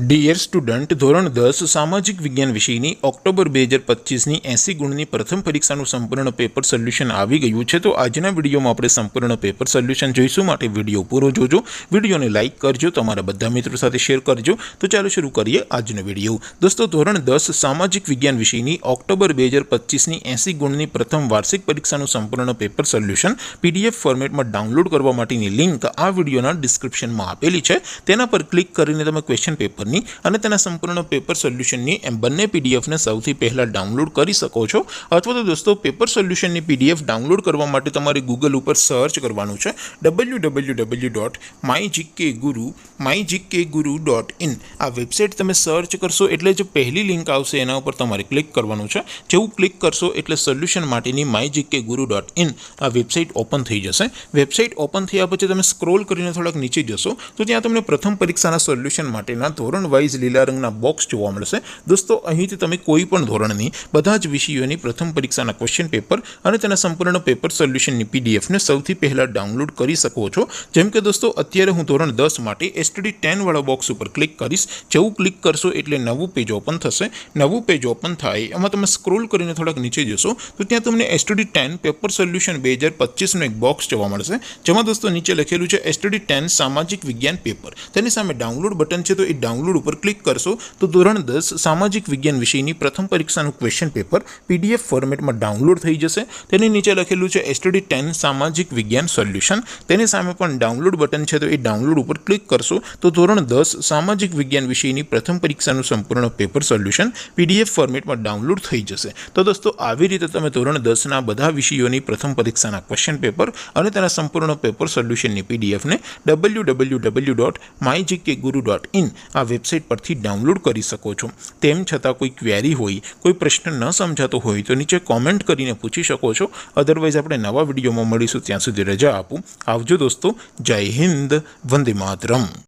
Dear student, ધોરણ 10 સામાજિક વિજ્ઞાન વિષયની ઓક્ટોબર 2025ની 80 ગુણની પ્રથમ પરીક્ષાનું સંપૂર્ણ પેપર સોલ્યુશન આવી ગયું છે। તો આજના વિડીયોમાં આપણે સંપૂર્ણ પેપર સોલ્યુશન જોઈશું, માટે વિડીયો પૂરો જોજો, વિડીયોને લાઇક કરજો, તમારા બધા મિત્રો સાથે શેર કરજો। તો ચાલો શરૂ કરીએ આજનો વિડીયો। દોસ્તો, ધોરણ 10 સામાજિક વિજ્ઞાન વિષયની ઓક્ટોબર 2025ની 80 ગુણની પ્રથમ વાર્ષિક પરીક્ષાનું સંપૂર્ણ પેપર સોલ્યુશન પીડીએફ ફોર્મેટમાં ડાઉનલોડ કરવા માટેની લિંક આ વિડીયોના ડિસ્ક્રિપ્શનમાં આપેલી છે। તેના પર ક્લિક કરીને તમે ક્વેશ્ચન પેપર અને તેના સંપૂર્ણ પેપર સોલ્યુશનની એમ બંને પીડીએફને સૌથી પહેલા ડાઉનલોડ કરી શકો છો। અથવા તો દોસ્તો, પેપર સોલ્યુશનની પીડીએફ ડાઉનલોડ કરવા માટે તમારે ગૂગલ ઉપર સર્ચ કરવાનું છે www.mygkguru.in। આ વેબસાઇટ તમે સર્ચ કરશો એટલે જે પહેલી લિંક આવશે એના ઉપર તમારે ક્લિક કરવાનું છે। જેવું ક્લિક કરશો એટલે સોલ્યુશન માટેની mygkguru.in આ વેબસાઇટ ઓપન થઈ જશે। વેબસાઇટ ઓપન થયા પછી તમે સ્ક્રોલ કરીને થોડાક નીચે જશો તો ત્યાં તમને પ્રથમ પરીક્ષાના સોલ્યુશન માટેના ધોરણ વાઇઝ લીલા રંગના બોક્સ જોવા મળશે। દોસ્તો, અહીંથી તમે કોઈ પણ ધોરણની બધા જ વિષયોની પ્રથમ પરીક્ષાના ક્વેશ્ચન પેપર અને તેના સંપૂર્ણ પેપર સોલ્યુશનની પીડીએફને સૌથી પહેલા ડાઉનલોડ કરી શકો છો। જેમ કે દોસ્તો, અત્યારે હું ધોરણ 10 માટે STD 10 વાળા બોક્સ ઉપર ક્લિક કરીશ। જેવું ક્લિક કરશો એટલે નવું પેજ ઓપન થશે। નવું પેજ ઓપન થાય એમાં તમે સ્ક્રોલ કરીને થોડાક નીચે જશો તો ત્યાં તમને STD 10 પેપર સોલ્યુશન 2025નું એક બોક્સ જોવા મળશે, જેમાં દોસ્તો નીચે લખેલું છે STD 10 સામાજિક વિજ્ઞાન પેપર। તેની સામે ડાઉનલોડ બટન છે, તો એ ડાઉનલોડ ઉપર ક્લિક કરશો તો ધોરણ 10 સામાજિક વિજ્ઞાન વિષયની પ્રથમ પરીક્ષાનું ક્વેશ્ચન પેપર પીડીએફ ફોર્મેટમાં ડાઉનલોડ થઈ જશે। તેની નીચે લખેલું છે STD 10 સામાજિક વિજ્ઞાન સોલ્યુશન। તેની સામે પણ ડાઉનલોડ બટન છે, તો એ ડાઉનલોડ ઉપર ક્લિક કરશો તો ધોરણ 10 સામાજિક વિજ્ઞાન વિષયની પ્રથમ પરીક્ષાનું સંપૂર્ણ પેપર સોલ્યુશન પીડીએફ ફોર્મેટમાં ડાઉનલોડ થઈ જશે। તો દોસ્તો, આવી રીતે તમે ધોરણ 10ના બધા વિષયોની પ્રથમ પરીક્ષાના ક્વેશ્ચન પેપર અને તેના સંપૂર્ણ પેપર સોલ્યુશનની પીડીએફને www.mygkguru.in આ વેબસાઇટ પરથી ડાઉનલોડ કરી શકો છો। તેમ છતાં કોઈ ક્વેરી હોય, કોઈ પ્રશ્ન ન સમજાતો હોય તો નીચે કોમેન્ટ કરીને પૂછી શકો છો। અધરવાઇઝ આપણે નવા વિડીયોમાં મળીશું, ત્યાં સુધી રજા આપું। આવજો દોસ્તો, જય હિન્દ, વંદે માતરમ।